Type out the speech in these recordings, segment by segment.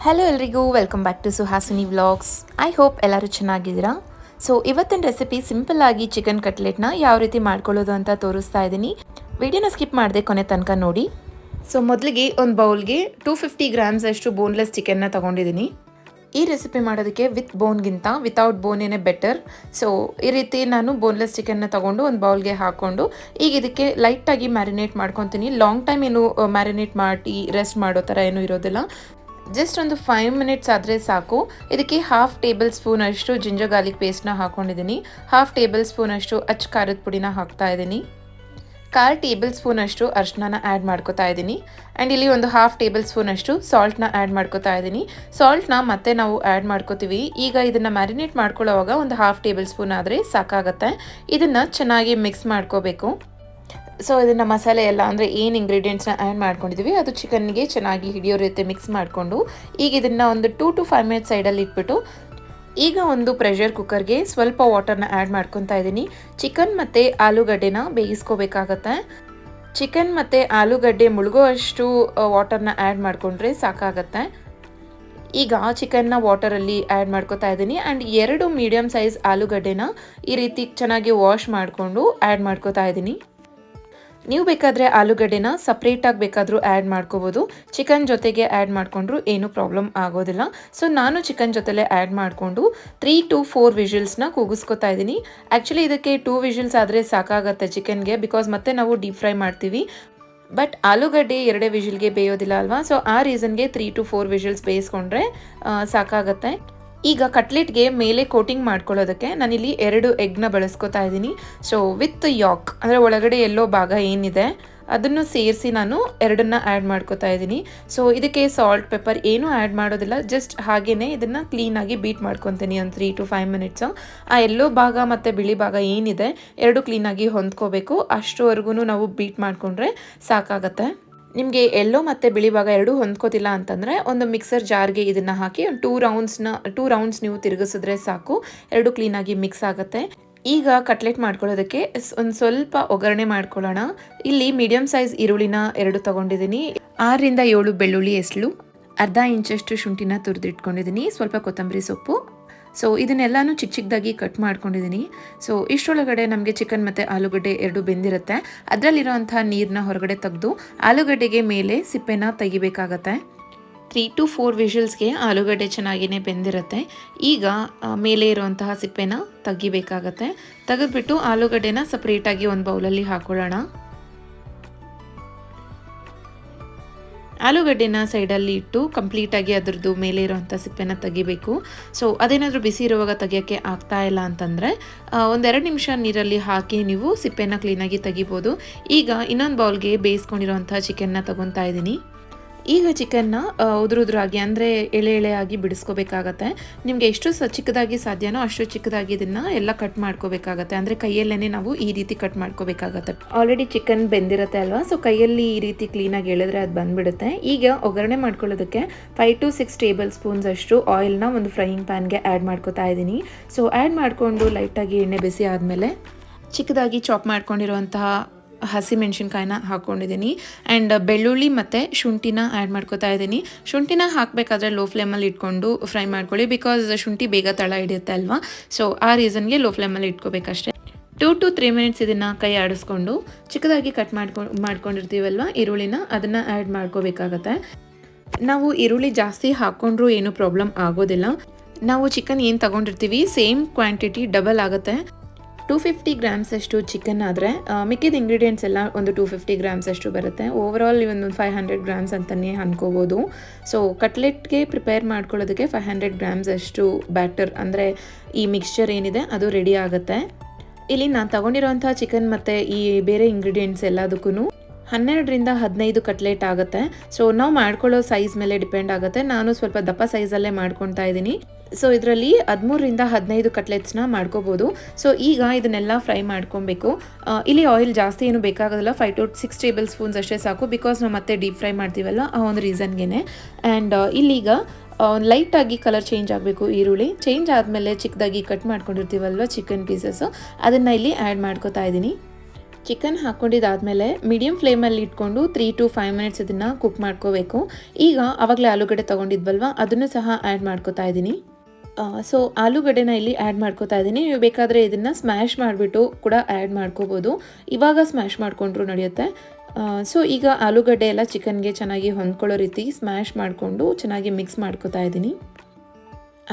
Hello ಎಲ್ರಿಗೂ welcome back to Suhasini vlogs. I hope ಎಲ್ಲರೂ ಚೆನ್ನಾಗಿದ್ದೀರಾ. ಸೊ ಇವತ್ತಿನ ರೆಸಿಪಿ ಸಿಂಪಲ್ ಆಗಿ ಚಿಕನ್ ಕಟ್ಲೆಟ್ನ ಯಾವ ರೀತಿ ಮಾಡ್ಕೊಳ್ಳೋದು ಅಂತ ತೋರಿಸ್ತಾ ಇದ್ದೀನಿ. ವಿಡಿಯೋನ ಸ್ಕಿಪ್ ಮಾಡದೆ ಕೊನೆ ತನಕ ನೋಡಿ. ಸೊ ಮೊದಲಿಗೆ ಒಂದು ಬೌಲ್ಗೆ 250 ಗ್ರಾಮ್ಸ್ ಅಷ್ಟು ಬೋನ್ಲೆಸ್ ಚಿಕನ್ನ ತೊಗೊಂಡಿದ್ದೀನಿ. ಈ ರೆಸಿಪಿ ಮಾಡೋದಕ್ಕೆ ವಿತ್ ಬೋನ್ಗಿಂತ ವಿತೌಟ್ ಬೋನೇನೆ ಬೆಟರ್. ಸೊ ಈ ರೀತಿ ನಾನು ಬೋನ್ಲೆಸ್ ಚಿಕನ್ನ ತೊಗೊಂಡು ಒಂದು ಬೌಲ್ಗೆ ಹಾಕ್ಕೊಂಡು ಈಗ ಇದಕ್ಕೆ ಲೈಟಾಗಿ ಮ್ಯಾರಿನೇಟ್ ಮಾಡ್ಕೊತೀನಿ. ಲಾಂಗ್ ಟೈಮ್ ಏನು ಮ್ಯಾರಿನೇಟ್ ಮಾಡಿ ರೆಸ್ಟ್ ಮಾಡೋ ಥರ ಏನೂ ಇರೋದಿಲ್ಲ. ಜಸ್ಟ್ ಒಂದು 5 ಮಿನಿಟ್ಸ್ ಆದರೆ ಸಾಕು. ಇದಕ್ಕೆ ಹಾಫ್ ಟೇಬಲ್ ಸ್ಪೂನ್ ಅಷ್ಟು ಜಿಂಜರ್ ಗಾರ್ಲಿಕ್ ಪೇಸ್ಟ್ನ ಹಾಕ್ಕೊಂಡಿದ್ದೀನಿ. ಹಾಫ್ ಟೇಬಲ್ ಸ್ಪೂನ್ ಅಷ್ಟು ಅಚ್ಚ ಖಾರದ ಪುಡಿನ ಹಾಕ್ತಾ ಇದ್ದೀನಿ. 1/4 ಟೇಬಲ್ ಸ್ಪೂನ್ ಅಷ್ಟು ಅರಿಶಿನ ಆ್ಯಡ್ ಮಾಡ್ಕೋತಾ ಇದ್ದೀನಿ. ಆ್ಯಂಡ್ ಇಲ್ಲಿ ಒಂದು ಹಾಫ್ ಟೇಬಲ್ ಸ್ಪೂನ್ ಅಷ್ಟು ಸಾಲ್ಟ್ನ ಆ್ಯಡ್ ಮಾಡ್ಕೋತಾ ಇದ್ದೀನಿ. ಸಾಲ್ಟ್ನ ಮತ್ತೆ ನಾವು ಆ್ಯಡ್ ಮಾಡ್ಕೋತೀವಿ. ಈಗ ಇದನ್ನು ಮ್ಯಾರಿನೇಟ್ ಮಾಡ್ಕೊಳ್ಳೋವಾಗ ಒಂದು ಹಾಫ್ ಟೇಬಲ್ ಸ್ಪೂನ್ ಆದರೆ ಸಾಕಾಗತ್ತೆ. ಇದನ್ನು ಚೆನ್ನಾಗಿ ಮಿಕ್ಸ್ ಮಾಡ್ಕೋಬೇಕು. ಸೊ ಇದನ್ನು ಮಸಾಲೆ ಎಲ್ಲ ಅಂದರೆ ಏನು ಇಂಗ್ರೀಡಿಯೆಂಟ್ಸ್ನ ಆ್ಯಡ್ ಮಾಡ್ಕೊಂಡಿದ್ದೀವಿ ಅದು ಚಿಕನ್ಗೆ ಚೆನ್ನಾಗಿ ಹಿಡಿಯೋ ರೀತಿ ಮಿಕ್ಸ್ ಮಾಡಿಕೊಂಡು ಈಗ ಇದನ್ನು ಒಂದು 2 to 5 ಮಿನಿಟ್ಸ್ ಸೈಡಲ್ಲಿ ಇಟ್ಬಿಟ್ಟು ಈಗ ಒಂದು ಪ್ರೆಷರ್ ಕುಕ್ಕರ್ಗೆ ಸ್ವಲ್ಪ ವಾಟರ್ನ ಆ್ಯಡ್ ಮಾಡ್ಕೊತಾ ಇದ್ದೀನಿ. ಚಿಕನ್ ಮತ್ತು ಆಲೂಗಡ್ಡೆನ ಬೇಯಿಸ್ಕೋಬೇಕಾಗತ್ತೆ. ಚಿಕನ್ ಮತ್ತು ಆಲೂಗಡ್ಡೆ ಮುಳುಗೋ ಅಷ್ಟು ವಾಟರ್ನ ಆ್ಯಡ್ ಮಾಡಿಕೊಂಡ್ರೆ ಸಾಕಾಗತ್ತೆ. ಈಗ ಚಿಕನ್ನ ವಾಟರಲ್ಲಿ ಆ್ಯಡ್ ಮಾಡ್ಕೋತಾ ಇದ್ದೀನಿ. ಆ್ಯಂಡ್ 2 ಮೀಡಿಯಮ್ ಸೈಜ್ ಆಲೂಗಡ್ಡೆನ ಈ ರೀತಿ ಚೆನ್ನಾಗಿ ವಾಶ್ ಮಾಡಿಕೊಂಡು ಆ್ಯಡ್ ಮಾಡ್ಕೋತಾ ಇದ್ದೀನಿ. ನೀವು ಬೇಕಾದರೆ ಆಲೂಗಡ್ಡೆನ ಸಪ್ರೇಟಾಗಿ ಬೇಕಾದರೂ ಆ್ಯಡ್ ಮಾಡ್ಕೋಬೋದು. ಚಿಕನ್ ಜೊತೆಗೆ ಆ್ಯಡ್ ಮಾಡಿಕೊಂಡ್ರು ಏನೂ ಪ್ರಾಬ್ಲಮ್ ಆಗೋದಿಲ್ಲ. ಸೊ ನಾನು ಚಿಕನ್ ಜೊತೆಲೇ ಆ್ಯಡ್ ಮಾಡಿಕೊಂಡು 3 to 4 ವಿಷಲ್ಸ್ನ ಕೂಗಿಸ್ಕೊತಾ ಇದ್ದೀನಿ. ಆ್ಯಕ್ಚುಲಿ ಇದಕ್ಕೆ 2 ವಿಷಲ್ಸ್ ಆದರೆ ಸಾಕಾಗತ್ತೆ ಚಿಕನ್ಗೆ, ಬಿಕಾಸ್ ಮತ್ತೆ ನಾವು ಡೀಪ್ ಫ್ರೈ ಮಾಡ್ತೀವಿ. ಬಟ್ ಆಲೂಗಡ್ಡೆ 2 ವಿಷಲ್ಗೆ ಬೇಯೋದಿಲ್ಲ ಅಲ್ವಾ. ಸೊ ಆ ರೀಸನ್ಗೆ 3 to 4 ವಿಷಲ್ಸ್ ಬೇಯಿಸ್ಕೊಂಡ್ರೆ ಸಾಕಾಗತ್ತೆ. ಈಗ ಕಟ್ಲೆಟ್ಗೆ ಮೇಲೆ ಕೋಟಿಂಗ್ ಮಾಡ್ಕೊಳ್ಳೋದಕ್ಕೆ ನಾನಿಲ್ಲಿ 2 ಎಗ್ನ ಬಳಸ್ಕೊತಾ ಇದ್ದೀನಿ. ಸೊ ವಿತ್ ಯಾಕ್ ಅಂದರೆ ಒಳಗಡೆ ಎಲ್ಲೋ ಭಾಗ ಏನಿದೆ ಅದನ್ನು ಸೇರಿಸಿ ನಾನು 2ನ್ನ ಆ್ಯಡ್ ಮಾಡ್ಕೋತಾ ಇದ್ದೀನಿ. ಸೊ ಇದಕ್ಕೆ ಸಾಲ್ಟ್ ಪೆಪ್ಪರ್ ಏನೂ ಆ್ಯಡ್ ಮಾಡೋದಿಲ್ಲ. ಜಸ್ಟ್ ಹಾಗೇ ಇದನ್ನು ಕ್ಲೀನಾಗಿ ಬೀಟ್ ಮಾಡ್ಕೊತೀನಿ ಒಂದು 3 to 5 ಮಿನಿಟ್ಸು. ಆ ಎಲ್ಲೋ ಭಾಗ ಮತ್ತು ಬಿಳಿ ಭಾಗ ಏನಿದೆ 2 ಕ್ಲೀನಾಗಿ ಹೊಂದ್ಕೋಬೇಕು. ಅಷ್ಟುವರೆಗೂ ನಾವು ಬೀಟ್ ಮಾಡಿಕೊಂಡ್ರೆ ಸಾಕಾಗತ್ತೆ. ನಿಮಗೆ ಎಲ್ಲೋ ಮತ್ತು ಬಿಳಿ ಭಾಗ ಎರಡೂ ಹೊಂದ್ಕೋತಿಲ್ಲ ಅಂತಂದರೆ ಒಂದು ಮಿಕ್ಸರ್ ಜಾರ್ಗೆ ಇದನ್ನು ಹಾಕಿ ಒಂದು 2 ರೌಂಡ್ಸ್ ನೀವು ತಿರುಗಿಸಿದ್ರೆ ಸಾಕು. 2 ಕ್ಲೀನಾಗಿ ಮಿಕ್ಸ್ ಆಗುತ್ತೆ. ಈಗ ಕಟ್ಲೆಟ್ ಮಾಡ್ಕೊಳ್ಳೋದಕ್ಕೆ ಒಂದು ಸ್ವಲ್ಪ ಒಗ್ಗರಣೆ ಮಾಡ್ಕೊಳ್ಳೋಣ. ಇಲ್ಲಿ ಮೀಡಿಯಮ್ ಸೈಜ್ ಈರುಳ್ಳಿನ 2 ತೊಗೊಂಡಿದ್ದೀನಿ. 6 ರಿಂದ 7 ಬೆಳ್ಳುಳ್ಳಿ ಎಸ್ಳು, ಅರ್ಧ ಇಂಚಷ್ಟು ಶುಂಠಿನ ತುರಿದಿಟ್ಕೊಂಡಿದ್ದೀನಿ, ಸ್ವಲ್ಪ ಕೊತ್ತಂಬರಿ ಸೊಪ್ಪು. ಸೊ ಇದನ್ನೆಲ್ಲನೂ ಚಿಕ್ಕದಾಗಿ ಕಟ್ ಮಾಡ್ಕೊಂಡಿದ್ದೀನಿ. ಸೊ ಇಷ್ಟರೊಳಗಡೆ ನಮಗೆ ಚಿಕನ್ ಮತ್ತು ಆಲೂಗಡ್ಡೆ 2 ಬೆಂದಿರುತ್ತೆ. ಅದರಲ್ಲಿರೋಂಥ ನೀರನ್ನ ಹೊರಗಡೆ ತೆಗೆದು ಆಲೂಗಡ್ಡೆಗೆ ಮೇಲೆ ಸಿಪ್ಪೆನ ತೆಗಿಬೇಕಾಗತ್ತೆ. 3 to 4 ವಿಷಲ್ಸ್ಗೆ ಆಲೂಗಡ್ಡೆ ಚೆನ್ನಾಗಿಯೇ ಬೆಂದಿರುತ್ತೆ. ಈಗ ಮೇಲೆ ಇರುವಂತಹ ಸಿಪ್ಪೆನ ತೆಗಿಬೇಕಾಗತ್ತೆ. ತೆಗೆದ್ಬಿಟ್ಟು ಆಲೂಗಡ್ಡೆನ ಸಪ್ರೇಟಾಗಿ ಒಂದು ಬೌಲಲ್ಲಿ ಹಾಕೊಳ್ಳೋಣ. ಆಲೂಗಡ್ಡೆನ ಸೈಡಲ್ಲಿ ಇಟ್ಟು ಕಂಪ್ಲೀಟಾಗಿ ಅದರದ್ದು ಮೇಲೆ ಇರೋವಂಥ ಸಿಪ್ಪೆನ ತೆಗಿಬೇಕು. ಸೊ ಅದೇನಾದರೂ ಬಿಸಿ ಇರುವಾಗ ತೆಗಿಯೋಕ್ಕೆ ಆಗ್ತಾ ಇಲ್ಲ ಅಂತಂದರೆ 1-2 ನಿಮಿಷ ನೀರಲ್ಲಿ ಹಾಕಿ ನೀವು ಸಿಪ್ಪೆನ ಕ್ಲೀನಾಗಿ ತೆಗಿಬೋದು. ಈಗ ಇನ್ನೊಂದು ಬೌಲ್ಗೆ ಬೇಯಿಸ್ಕೊಂಡಿರೋವಂಥ ಚಿಕನ್ನ ತೊಗೊತಾ ಇದ್ದೀನಿ. ಈಗ ಚಿಕನ್ನ ಉದುರಾಗಿ ಅಂದರೆ ಎಳೆಯಾಗಿ ಬಿಡಿಸ್ಕೋಬೇಕಾಗತ್ತೆ. ನಿಮಗೆ ಎಷ್ಟು ಚಿಕ್ಕದಾಗಿ ಸಾಧ್ಯನೋ ಅಷ್ಟು ಚಿಕ್ಕದಾಗಿ ಇದನ್ನು ಎಲ್ಲ ಕಟ್ ಮಾಡ್ಕೋಬೇಕಾಗತ್ತೆ. ಅಂದರೆ ಕೈಯಲ್ಲೇ ನಾವು ಈ ರೀತಿ ಕಟ್ ಮಾಡ್ಕೋಬೇಕಾಗತ್ತೆ. ಆಲ್ರೆಡಿ ಚಿಕನ್ ಬೆಂದಿರುತ್ತೆ ಅಲ್ವಾ. ಸೊ ಕೈಯಲ್ಲಿ ಈ ರೀತಿ ಕ್ಲೀನಾಗಿ ಎಳೆದ್ರೆ ಅದು ಬಂದುಬಿಡುತ್ತೆ. ಈಗ ಒಗ್ಗರಣೆ ಮಾಡ್ಕೊಳ್ಳೋದಕ್ಕೆ 5 to 6 ಟೇಬಲ್ ಸ್ಪೂನ್ಸ್ ಅಷ್ಟು ಆಯಿಲ್ನ ಒಂದು ಫ್ರೈಯಿಂಗ್ ಪ್ಯಾನ್ಗೆ ಆ್ಯಡ್ ಮಾಡ್ಕೋತಾ ಇದ್ದೀನಿ. ಸೊ ಆ್ಯಡ್ ಮಾಡಿಕೊಂಡು ಲೈಟಾಗಿ ಎಣ್ಣೆ ಬಿಸಿ ಆದಮೇಲೆ ಚಿಕ್ಕದಾಗಿ ಚಾಪ್ ಮಾಡ್ಕೊಂಡಿರುವಂತಹ ಹಸಿಮೆಣ್ಸಿನ್ಕಾಯಿನ ಹಾಕ್ಕೊಂಡಿದ್ದೀನಿ. ಆ್ಯಂಡ್ ಬೆಳ್ಳುಳ್ಳಿ ಮತ್ತು ಶುಂಠಿನ ಆ್ಯಡ್ ಮಾಡ್ಕೋತಾ ಇದ್ದೀನಿ. ಶುಂಠಿನ ಹಾಕಬೇಕಾದ್ರೆ ಲೋ ಫ್ಲೇಮಲ್ಲಿ ಇಟ್ಕೊಂಡು ಫ್ರೈ ಮಾಡ್ಕೊಳ್ಳಿ, ಬಿಕಾಸ್ ಶುಂಠಿ ಬೇಗ ತಳ ಹಿಡಿಯುತ್ತೆ ಅಲ್ವಾ. ಸೊ ಆ ರೀಸನ್ಗೆ ಲೋ ಫ್ಲೇಮಲ್ಲಿ ಇಟ್ಕೋಬೇಕಷ್ಟೇ. 2 to 3 ಮಿನಿಟ್ಸ್ ಇದನ್ನು ಕೈ ಆಡಿಸ್ಕೊಂಡು ಚಿಕ್ಕದಾಗಿ ಕಟ್ ಮಾಡ್ಕೊಂಡಿರ್ತೀವಲ್ವ ಈರುಳ್ಳಿನ, ಅದನ್ನು ಆ್ಯಡ್ ಮಾಡ್ಕೋಬೇಕಾಗತ್ತೆ. ನಾವು ಈರುಳ್ಳಿ ಜಾಸ್ತಿ ಹಾಕ್ಕೊಂಡ್ರೂ ಏನೂ ಪ್ರಾಬ್ಲಮ್ ಆಗೋದಿಲ್ಲ. ನಾವು ಚಿಕನ್ ಏನು ತೊಗೊಂಡಿರ್ತೀವಿ ಸೇಮ್ ಕ್ವಾಂಟಿಟಿ ಡಬಲ್ ಆಗುತ್ತೆ. 250 ಗ್ರಾಮ್ಸ್ ಅಷ್ಟು ಚಿಕನ್ ಆದರೆ ಮಿಕ್ಕಿದ ಇಂಗ್ರೀಡಿಯೆಂಟ್ಸ್ ಎಲ್ಲ ಒಂದು 250 ಗ್ರಾಮ್ಸ್ ಅಷ್ಟು ಬರುತ್ತೆ. ಓವರಾಲ್ ಒಂದು 500 ಗ್ರಾಮ್ಸ್ ಅಂತಲೇ ಅನ್ಕೋಬೋದು. ಸೊ ಕಟ್ಲೆಟ್ಗೆ ಪ್ರಿಪೇರ್ ಮಾಡ್ಕೊಳ್ಳೋದಕ್ಕೆ 500 ಗ್ರಾಮ್ಸ್ ಅಷ್ಟು ಬ್ಯಾಟರ್ ಅಂದರೆ ಈ ಮಿಕ್ಸ್ಚರ್ ಏನಿದೆ ಅದು ರೆಡಿ ಆಗುತ್ತೆ. ಇಲ್ಲಿ ನಾನು ತೊಗೊಂಡಿರೋಂಥ ಚಿಕನ್ ಮತ್ತು ಈ ಬೇರೆ ಇಂಗ್ರೀಡಿಯೆಂಟ್ಸ್ ಎಲ್ಲದಕ್ಕೂ 12 ರಿಂದ 15 ಕಟ್ಲೆಟ್ ಆಗುತ್ತೆ. ಸೊ ನಾವು ಮಾಡ್ಕೊಳ್ಳೋ ಸೈಜ್ ಮೇಲೆ ಡಿಪೆಂಡ್ ಆಗುತ್ತೆ. ನಾನು ಸ್ವಲ್ಪ ದಪ್ಪ ಸೈಜಲ್ಲೇ ಮಾಡ್ಕೊತಾ ಇದ್ದೀನಿ. ಸೊ ಇದರಲ್ಲಿ 13 ರಿಂದ 15 ಕಟ್ಲೆಟ್ಸ್ನ ಮಾಡ್ಕೋಬೋದು. ಸೊ ಈಗ ಇದನ್ನೆಲ್ಲ ಫ್ರೈ ಮಾಡ್ಕೊಬೇಕು. ಇಲ್ಲಿ ಆಯಿಲ್ ಜಾಸ್ತಿ ಏನು ಬೇಕಾಗೋದಿಲ್ಲ, 5 to 6 ಟೇಬಲ್ ಸ್ಪೂನ್ಸ್ ಅಷ್ಟೇ ಸಾಕು, ಬಿಕಾಸ್ ನಾವು ಮತ್ತೆ ಡೀಪ್ ಫ್ರೈ ಮಾಡ್ತೀವಲ್ಲ ಆ ಒಂದು ರೀಸನ್ಗೆ. ಆ್ಯಂಡ್ ಇಲ್ಲೀಗ ಲೈಟಾಗಿ ಕಲರ್ ಚೇಂಜ್ ಆಗಬೇಕು. ಈರುಳ್ಳಿ ಚೇಂಜ್ ಆದಮೇಲೆ ಚಿಕ್ಕದಾಗಿ ಕಟ್ ಮಾಡ್ಕೊಂಡಿರ್ತೀವಲ್ವ ಚಿಕನ್ ಪೀಸಸ್ಸು ಅದನ್ನು ಇಲ್ಲಿ ಆ್ಯಡ್ ಮಾಡ್ಕೋತಾ ಇದ್ದೀನಿ. ಚಿಕನ್ ಹಾಕ್ಕೊಂಡಿದ್ದಾದಮೇಲೆ ಮೀಡಿಯಮ್ ಫ್ಲೇಮಲ್ಲಿ ಇಟ್ಕೊಂಡು 3 to 5 ಮಿನಿಟ್ಸ್ ಇದನ್ನು ಕುಕ್ ಮಾಡ್ಕೋಬೇಕು. ಈಗ ಆವಾಗಲೇ ಆಲೂಗಡ್ಡೆ ತೊಗೊಂಡಿದ್ವಲ್ವ ಅದನ್ನು ಸಹ ಆ್ಯಡ್ ಮಾಡ್ಕೋತಾ ಇದ್ದೀನಿ. ಸೊ ಆಲೂಗಡ್ಡೆನ ಇಲ್ಲಿ ಆ್ಯಡ್ ಮಾಡ್ಕೋತಾ ಇದ್ದೀನಿ. ನೀವು ಬೇಕಾದರೆ ಇದನ್ನು ಸ್ಮ್ಯಾಶ್ ಮಾಡಿಬಿಟ್ಟು ಕೂಡ ಆ್ಯಡ್ ಮಾಡ್ಕೋಬೋದು. ಇವಾಗ ಸ್ಮ್ಯಾಶ್ ಮಾಡಿಕೊಂಡ್ರೂ ನಡೆಯುತ್ತೆ. ಸೊ ಈಗ ಆಲೂಗಡ್ಡೆ ಎಲ್ಲ ಚಿಕನ್ಗೆ ಚೆನ್ನಾಗಿ ಹೊಂದ್ಕೊಳ್ಳೋ ರೀತಿ ಸ್ಮ್ಯಾಶ್ ಮಾಡಿಕೊಂಡು ಚೆನ್ನಾಗಿ ಮಿಕ್ಸ್ ಮಾಡ್ಕೋತಾ ಇದ್ದೀನಿ.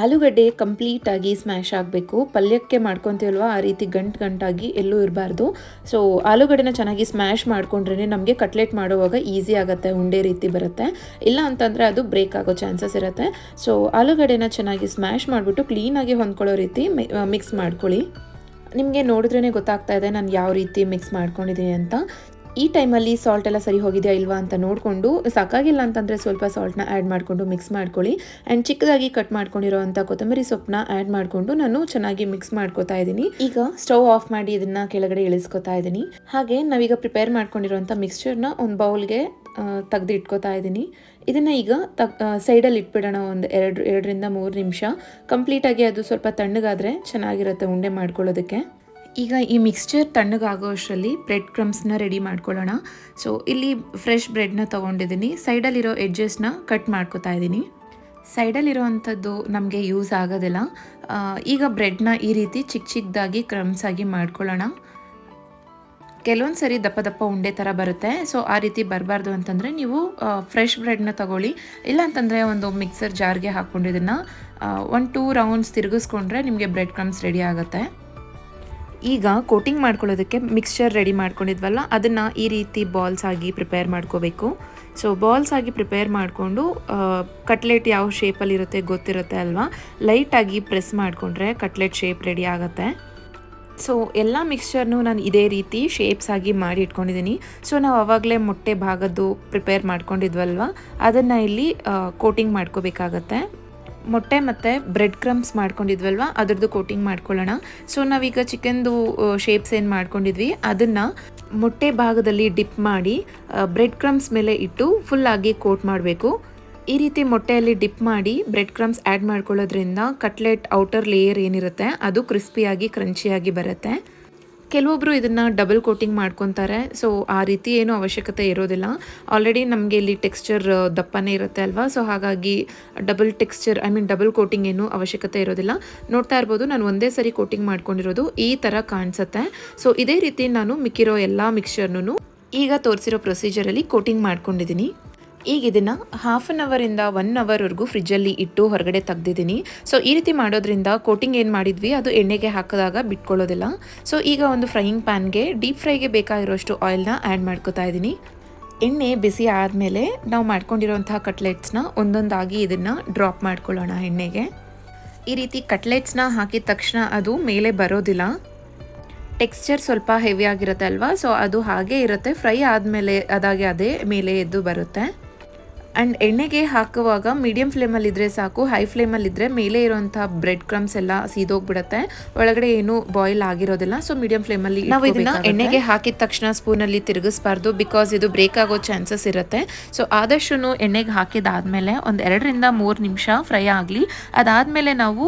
ಆಲೂಗಡ್ಡೆ ಕಂಪ್ಲೀಟಾಗಿ ಸ್ಮ್ಯಾಶ್ ಆಗಬೇಕು. ಪಲ್ಯಕ್ಕೆ ಮಾಡ್ಕೊತೀವಲ್ವ ಆ ರೀತಿ ಗಂಟಾಗಿ ಎಲ್ಲೂ ಇರಬಾರ್ದು. ಸೊ ಆಲೂಗಡ್ಡೆನ ಚೆನ್ನಾಗಿ ಸ್ಮ್ಯಾಶ್ ಮಾಡ್ಕೊಂಡ್ರೆ ನಮಗೆ ಕಟ್ಲೆಟ್ ಮಾಡುವಾಗ ಈಸಿ ಆಗುತ್ತೆ, ಉಂಡೆ ರೀತಿ ಬರುತ್ತೆ. ಇಲ್ಲ ಅಂತಂದರೆ ಅದು ಬ್ರೇಕ್ ಆಗೋ ಚಾನ್ಸಸ್ ಇರುತ್ತೆ. ಸೊ ಆಲೂಗಡ್ಡೆನ ಚೆನ್ನಾಗಿ ಸ್ಮ್ಯಾಶ್ ಮಾಡಿಬಿಟ್ಟು ಕ್ಲೀನಾಗಿ ಹೊಂದ್ಕೊಳ್ಳೋ ರೀತಿ ಮಿಕ್ಸ್ ಮಾಡ್ಕೊಳ್ಳಿ. ನಿಮಗೆ ನೋಡಿದ್ರೇ ಗೊತ್ತಾಗ್ತಾ ಇದೆ ನಾನು ಯಾವ ರೀತಿ ಮಿಕ್ಸ್ ಮಾಡ್ಕೊಂಡಿದ್ದೀನಿ ಅಂತ. ಈ ಟೈಮಲ್ಲಿ ಸಾಲ್ಟ್ ಎಲ್ಲ ಸರಿ ಹೋಗಿದೆಯಾ ಇಲ್ವಾ ಅಂತ ನೋಡಿಕೊಂಡು, ಸಾಕಾಗಿಲ್ಲ ಅಂತಂದರೆ ಸ್ವಲ್ಪ ಸಾಲ್ಟ್ನ ಆ್ಯಡ್ ಮಾಡಿಕೊಂಡು ಮಿಕ್ಸ್ ಮಾಡ್ಕೊಳ್ಳಿ. ಆ್ಯಂಡ್ ಚಿಕ್ಕದಾಗಿ ಕಟ್ ಮಾಡ್ಕೊಂಡಿರೋವಂಥ ಕೊತ್ತಂಬರಿ ಸೊಪ್ಪನ್ನ ಆ್ಯಡ್ ಮಾಡಿಕೊಂಡು ನಾನು ಚೆನ್ನಾಗಿ ಮಿಕ್ಸ್ ಮಾಡ್ಕೋತಾ ಇದ್ದೀನಿ. ಈಗ ಸ್ಟವ್ ಆಫ್ ಮಾಡಿ ಇದನ್ನು ಕೆಳಗಡೆ ಇಳಿಸ್ಕೊತಾ ಇದ್ದೀನಿ. ಹಾಗೆ ನಾವೀಗ ಪ್ರಿಪೇರ್ ಮಾಡ್ಕೊಂಡಿರೋವಂಥ ಮಿಕ್ಸ್ಚರ್ನ ಒಂದು ಬೌಲ್ಗೆ ತೆಗೆದು ಇಟ್ಕೋತಾ ಇದ್ದೀನಿ. ಇದನ್ನು ಈಗ ಸೈಡಲ್ಲಿ ಇಟ್ಬಿಡೋಣ ಒಂದು 2ರಿಂದ 3 ನಿಮಿಷ. ಕಂಪ್ಲೀಟಾಗಿ ಅದು ಸ್ವಲ್ಪ ತಣ್ಣಗಾದರೆ ಚೆನ್ನಾಗಿರುತ್ತೆ ಉಂಡೆ ಮಾಡ್ಕೊಳ್ಳೋದಕ್ಕೆ. ಈಗ ಈ ಮಿಕ್ಸ್ಚರ್ ತಣ್ಣಗಾಗೋ ಅಷ್ಟರಲ್ಲಿ ಬ್ರೆಡ್ ಕ್ರಮ್ಸ್ನ ರೆಡಿ ಮಾಡ್ಕೊಳ್ಳೋಣ. ಸೊ ಇಲ್ಲಿ ಫ್ರೆಶ್ ಬ್ರೆಡ್ನ ತೊಗೊಂಡಿದ್ದೀನಿ. ಸೈಡಲ್ಲಿರೋ ಎಡ್ಜಸ್ನ ಕಟ್ ಮಾಡ್ಕೋತಾ ಇದ್ದೀನಿ. ಸೈಡಲ್ಲಿರೋ ಅಂಥದ್ದು ನಮಗೆ ಯೂಸ್ ಆಗೋದಿಲ್ಲ. ಈಗ ಬ್ರೆಡ್ನ ಈ ರೀತಿ ಚಿಕ್ಕದಾಗಿ ಕ್ರಮ್ಸ್ ಆಗಿ ಮಾಡ್ಕೊಳ್ಳೋಣ. ಕೆಲವೊಂದು ಸರಿ ದಪ್ಪ ಉಂಡೆ ಥರ ಬರುತ್ತೆ. ಸೊ ಆ ರೀತಿ ಬರಬಾರ್ದು ಅಂತಂದರೆ ನೀವು ಫ್ರೆಶ್ ಬ್ರೆಡ್ನ ತೊಗೊಳ್ಳಿ. ಇಲ್ಲ ಅಂತಂದರೆ ಒಂದು ಮಿಕ್ಸರ್ ಜಾರ್ಗೆ ಹಾಕ್ಕೊಂಡು ಇದನ್ನು 1-2 ರೌಂಡ್ಸ್ ತಿರುಗಿಸ್ಕೊಂಡ್ರೆ ನಿಮಗೆ ಬ್ರೆಡ್ ಕ್ರಮ್ಸ್ ರೆಡಿ ಆಗುತ್ತೆ. ಈಗ ಕೋಟಿಂಗ್ ಮಾಡ್ಕೊಳ್ಳೋದಕ್ಕೆ ಮಿಕ್ಸ್ಚರ್ ರೆಡಿ ಮಾಡ್ಕೊಂಡಿದ್ವಲ್ಲ ಅದನ್ನು ಈ ರೀತಿ ಬಾಲ್ಸ್ ಆಗಿ ಪ್ರಿಪೇರ್ ಮಾಡ್ಕೋಬೇಕು. ಸೊ ಬಾಲ್ಸ್ ಆಗಿ ಪ್ರಿಪೇರ್ ಮಾಡಿಕೊಂಡು ಕಟ್ಲೆಟ್ ಯಾವ ಶೇಪಲ್ಲಿರುತ್ತೆ ಗೊತ್ತಿರುತ್ತೆ ಅಲ್ವಾ, ಲೈಟಾಗಿ ಪ್ರೆಸ್ ಮಾಡಿಕೊಂಡ್ರೆ ಕಟ್ಲೆಟ್ ಶೇಪ್ ರೆಡಿ ಆಗುತ್ತೆ. ಸೊ ಎಲ್ಲ ಮಿಕ್ಸ್ಚರ್ನು ನಾನು ಇದೇ ರೀತಿ ಶೇಪ್ಸ್ ಆಗಿ ಮಾಡಿ ಇಟ್ಕೊಂಡಿದ್ದೀನಿ. ಸೊ ನಾವು ಆವಾಗಲೇ ಮೊಟ್ಟೆ ಭಾಗದ್ದು ಪ್ರಿಪೇರ್ ಮಾಡ್ಕೊಂಡಿದ್ವಲ್ವ ಅದನ್ನು ಇಲ್ಲಿ ಕೋಟಿಂಗ್ ಮಾಡ್ಕೋಬೇಕಾಗತ್ತೆ. ಮೊಟ್ಟೆ ಮತ್ತು ಬ್ರೆಡ್ ಕ್ರಮ್ಸ್ ಮಾಡ್ಕೊಂಡಿದ್ವಲ್ವ ಅದ್ರದ್ದು ಕೋಟಿಂಗ್ ಮಾಡ್ಕೊಳ್ಳೋಣ. ಸೊ ನಾವೀಗ ಚಿಕನ್ದು ಶೇಪ್ಸ್ ಏನು ಮಾಡ್ಕೊಂಡಿದ್ವಿ ಅದನ್ನು ಮೊಟ್ಟೆ ಭಾಗದಲ್ಲಿ ಡಿಪ್ ಮಾಡಿ ಬ್ರೆಡ್ ಕ್ರಮ್ಸ್ ಮೇಲೆ ಇಟ್ಟು ಫುಲ್ಲಾಗಿ ಕೋಟ್ ಮಾಡಬೇಕು. ಈ ರೀತಿ ಮೊಟ್ಟೆಯಲ್ಲಿ ಡಿಪ್ ಮಾಡಿ ಬ್ರೆಡ್ ಕ್ರಮ್ಸ್ ಆ್ಯಡ್ ಮಾಡ್ಕೊಳ್ಳೋದ್ರಿಂದ ಕಟ್ಲೆಟ್ ಔಟರ್ ಲೇಯರ್ ಏನಿರುತ್ತೆ ಅದು ಕ್ರಿಸ್ಪಿಯಾಗಿ ಕ್ರಂಚಿಯಾಗಿ ಬರುತ್ತೆ. ಕೆಲವೊಬ್ಬರು ಇದನ್ನು ಡಬಲ್ ಕೋಟಿಂಗ್ ಮಾಡ್ಕೊತಾರೆ. ಸೊ ಆ ರೀತಿ ಏನೂ ಅವಶ್ಯಕತೆ ಇರೋದಿಲ್ಲ. ಆಲ್ರೆಡಿ ನಮಗೆ ಇಲ್ಲಿ ಟೆಕ್ಸ್ಚರ್ ದಪ್ಪನೇ ಇರುತ್ತೆ ಅಲ್ವಾ, ಸೊ ಹಾಗಾಗಿ ಡಬಲ್ ಕೋಟಿಂಗ್ ಏನೂ ಅವಶ್ಯಕತೆ ಇರೋದಿಲ್ಲ. ನೋಡ್ತಾ ಇರ್ಬೋದು ನಾನು ಒಂದೇ ಸರಿ ಕೋಟಿಂಗ್ ಮಾಡ್ಕೊಂಡಿರೋದು ಈ ಥರ ಕಾಣಿಸುತ್ತೆ. ಸೊ ಇದೇ ರೀತಿ ನಾನು ಮಿಕ್ಕಿರೋ ಎಲ್ಲ ಮಿಕ್ಸ್ಚರ್ನೂ ಈಗ ತೋರಿಸಿರೋ ಪ್ರೊಸೀಜರಲ್ಲಿ ಕೋಟಿಂಗ್ ಮಾಡ್ಕೊಂಡಿದ್ದೀನಿ. ಈಗ ಇದನ್ನು 1/2 ಅವರಿಂದ 1 ಅವರ್ವರೆಗೂ ಫ್ರಿಜ್ಜಲ್ಲಿ ಇಟ್ಟು ಹೊರಗಡೆ ತೆಗ್ದಿದ್ದೀನಿ. ಸೊ ಈ ರೀತಿ ಮಾಡೋದ್ರಿಂದ ಕೋಟಿಂಗ್ ಏನು ಮಾಡಿದ್ವಿ ಅದು ಎಣ್ಣೆಗೆ ಹಾಕಿದಾಗ ಬಿಟ್ಕೊಳ್ಳೋದಿಲ್ಲ. ಸೊ ಈಗ ಒಂದು ಫ್ರೈಯಿಂಗ್ ಪ್ಯಾನ್ಗೆ ಡೀಪ್ ಫ್ರೈಗೆ ಬೇಕಾಗಿರೋಷ್ಟು ಆಯಿಲ್ನ ಆ್ಯಡ್ ಮಾಡ್ಕೋತಾ ಇದ್ದೀನಿ. ಎಣ್ಣೆ ಬಿಸಿ ಆದಮೇಲೆ ನಾವು ಮಾಡ್ಕೊಂಡಿರೋಂತಹ ಕಟ್ಲೆಟ್ಸ್ನ ಒಂದೊಂದಾಗಿ ಇದನ್ನು ಡ್ರಾಪ್ ಮಾಡ್ಕೊಳ್ಳೋಣ ಎಣ್ಣೆಗೆ. ಈ ರೀತಿ ಕಟ್ಲೆಟ್ಸ್ನ ಹಾಕಿದ ತಕ್ಷಣ ಅದು ಮೇಲೆ ಬರೋದಿಲ್ಲ. ಟೆಕ್ಸ್ಚರ್ ಸ್ವಲ್ಪ ಹೆವಿ ಆಗಿರುತ್ತೆ ಅಲ್ವಾ, ಸೊ ಅದು ಹಾಗೇ ಇರುತ್ತೆ. ಫ್ರೈ ಆದಮೇಲೆ ಅದೇ ಮೇಲೆ ಎದ್ದು ಬರುತ್ತೆ. ಆ್ಯಂಡ್ ಎಣ್ಣೆಗೆ ಹಾಕುವಾಗ ಮೀಡಿಯಮ್ ಫ್ಲೇಮಲ್ಲಿದ್ದರೆ ಸಾಕು. ಹೈ ಫ್ಲೇಮಲ್ಲಿದ್ದರೆ ಮೇಲೆ ಇರೋಂಥ ಬ್ರೆಡ್ ಕ್ರಮ್ಸ್ ಎಲ್ಲ ಸೀದೋಗ್ಬಿಡುತ್ತೆ, ಒಳಗಡೆ ಏನು ಬಾಯ್ಲ್ ಆಗಿರೋದಿಲ್ಲ. ಸೊ ಮೀಡಿಯಮ್ ಫ್ಲೇಮಲ್ಲಿ ನಾವು ಇದನ್ನು ಎಣ್ಣೆಗೆ ಹಾಕಿದ ತಕ್ಷಣ ಸ್ಪೂನಲ್ಲಿ ತಿರುಗಿಸ್ಬಾರ್ದು, ಬಿಕಾಸ್ ಇದು ಬ್ರೇಕ್ ಆಗೋ ಚಾನ್ಸಸ್ ಇರುತ್ತೆ. ಸೊ ಆದಷ್ಟು ಎಣ್ಣೆಗೆ ಹಾಕಿದಾದ್ಮೇಲೆ ಒಂದು 2ರಿಂದ 3 ನಿಮಿಷ ಫ್ರೈ ಆಗಲಿ. ಅದಾದಮೇಲೆ ನಾವು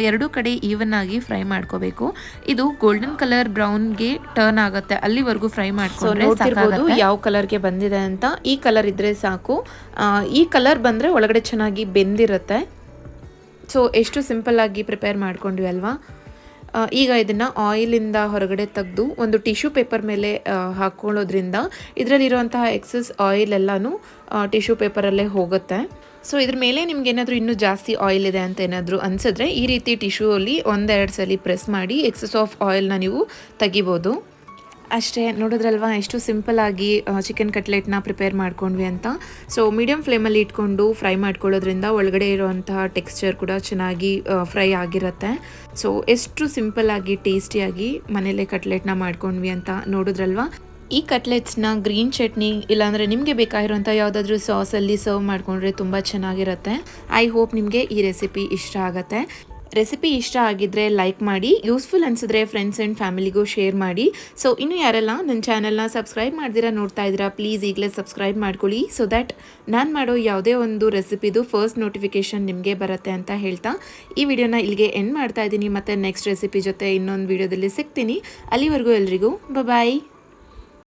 2 ಕಡೆ ಈವನ್ ಆಗಿ ಫ್ರೈ ಮಾಡ್ಕೋಬೇಕು. ಇದು ಗೋಲ್ಡನ್ ಕಲರ್ ಬ್ರೌನ್ಗೆ ಟರ್ನ್ ಆಗುತ್ತೆ, ಅಲ್ಲಿವರೆಗೂ ಫ್ರೈ ಮಾಡ್ಕೊಂಡ್ರೆ ಸಾಕಾಗುತ್ತೆ. ಯಾವ ಕಲರ್ಗೆ ಬಂದಿದೆ ಅಂತ ಈ ಕಲರ್ ಇದ್ದರೆ ಸಾಕು. ಈ ಕಲರ್ ಬಂದರೆ ಒಳಗಡೆ ಚೆನ್ನಾಗಿ ಬೆಂದಿರುತ್ತೆ. ಸೊ ಎಷ್ಟು ಸಿಂಪಲ್ಲಾಗಿ ಪ್ರಿಪೇರ್ ಮಾಡ್ಕೊಂಡ್ವಿ ಅಲ್ವಾ. ಈಗ ಇದನ್ನು ಆಯಿಲಿಂದ ಹೊರಗಡೆ ತೆಗೆದು ಒಂದು ಟಿಶ್ಯೂ ಪೇಪರ್ ಮೇಲೆ ಹಾಕ್ಕೊಳ್ಳೋದ್ರಿಂದ ಇದರಲ್ಲಿರುವಂತಹ ಎಕ್ಸಸ್ ಆಯಿಲ್ ಎಲ್ಲನೂ ಟಿಶ್ಯೂ ಪೇಪರಲ್ಲೇ ಹೋಗುತ್ತೆ. ಸೊ ಇದ್ರ ಮೇಲೆ ನಿಮ್ಗೆ ಏನಾದರೂ ಇನ್ನೂ ಜಾಸ್ತಿ ಆಯಿಲ್ ಇದೆ ಅಂತ ಏನಾದರೂ ಅನಿಸಿದ್ರೆ ಈ ರೀತಿ ಟಿಶ್ಯೂಲ್ಲಿ 1-2 ಸಲ ಪ್ರೆಸ್ ಮಾಡಿ ಎಕ್ಸಸ್ ಆಫ್ ಆಯಿಲ್ನ ನೀವು ತೆಗಿಬೋದು. ಅಷ್ಟೇ, ನೋಡಿದ್ರಲ್ವಾ ಎಷ್ಟು ಸಿಂಪಲ್ಲಾಗಿ ಚಿಕನ್ ಕಟ್ಲೆಟ್ನ ಪ್ರಿಪೇರ್ ಮಾಡ್ಕೊಂಡ್ವಿ ಅಂತ. ಸೊ ಮೀಡಿಯಮ್ ಫ್ಲೇಮಲ್ಲಿ ಇಟ್ಕೊಂಡು ಫ್ರೈ ಮಾಡ್ಕೊಳ್ಳೋದ್ರಿಂದ ಒಳಗಡೆ ಇರೋವಂತಹ ಟೆಕ್ಸ್ಚರ್ ಕೂಡ ಚೆನ್ನಾಗಿ ಫ್ರೈ ಆಗಿರುತ್ತೆ. ಸೊ ಎಷ್ಟು ಸಿಂಪಲ್ಲಾಗಿ ಟೇಸ್ಟಿಯಾಗಿ ಮನೇಲೆ ಕಟ್ಲೆಟ್ನ ಮಾಡ್ಕೊಂಡ್ವಿ ಅಂತ ನೋಡಿದ್ರಲ್ವಾ. ಈ ಕಟ್ಲೆಟ್ಸ್ನ ಗ್ರೀನ್ ಚಟ್ನಿ ಇಲ್ಲಾಂದರೆ ನಿಮಗೆ ಬೇಕಾಗಿರೋಂಥ ಯಾವುದಾದ್ರೂ ಸಾಸಲ್ಲಿ ಸರ್ವ್ ಮಾಡಿಕೊಂಡ್ರೆ ತುಂಬ ಚೆನ್ನಾಗಿರುತ್ತೆ. ಐ ಹೋಪ್ ನಿಮಗೆ ಈ ರೆಸಿಪಿ ಇಷ್ಟ ಆಗುತ್ತೆ. ರೆಸಿಪಿ ಇಷ್ಟ ಆಗಿದ್ದರೆ ಲೈಕ್ ಮಾಡಿ, ಯೂಸ್ಫುಲ್ ಅನಿಸಿದ್ರೆ ಫ್ರೆಂಡ್ಸ್ ಆ್ಯಂಡ್ ಫ್ಯಾಮಿಲಿಗೂ ಶೇರ್ ಮಾಡಿ. ಸೊ ಇನ್ನೂ ಯಾರೆಲ್ಲ ನನ್ನ ಚಾನಲ್ನ ಸಬ್ಸ್ಕ್ರೈಬ್ ಮಾಡ್ದಿರಾ ನೋಡ್ತಾ ಇದ್ದೀರಾ, ಪ್ಲೀಸ್ ಈಗಲೇ ಸಬ್ಸ್ಕ್ರೈಬ್ ಮಾಡ್ಕೊಳ್ಳಿ. ಸೊ ದ್ಯಾಟ್ ನಾನು ಮಾಡೋ ಯಾವುದೇ ಒಂದು ರೆಸಿಪಿದು ಫಸ್ಟ್ ನೋಟಿಫಿಕೇಷನ್ ನಿಮಗೆ ಬರುತ್ತೆ ಅಂತ ಹೇಳ್ತಾ ಈ ವಿಡಿಯೋನ ಇಲ್ಲಿಗೆ ಎಂಡ್ ಮಾಡ್ತಾ ಇದ್ದೀನಿ. ಮತ್ತು ನೆಕ್ಸ್ಟ್ ರೆಸಿಪಿ ಜೊತೆ ಇನ್ನೊಂದು ವಿಡಿಯೋದಲ್ಲಿ ಸಿಗ್ತೀನಿ. ಅಲ್ಲಿವರೆಗೂ ಎಲ್ರಿಗೂ ಬಾಯ್.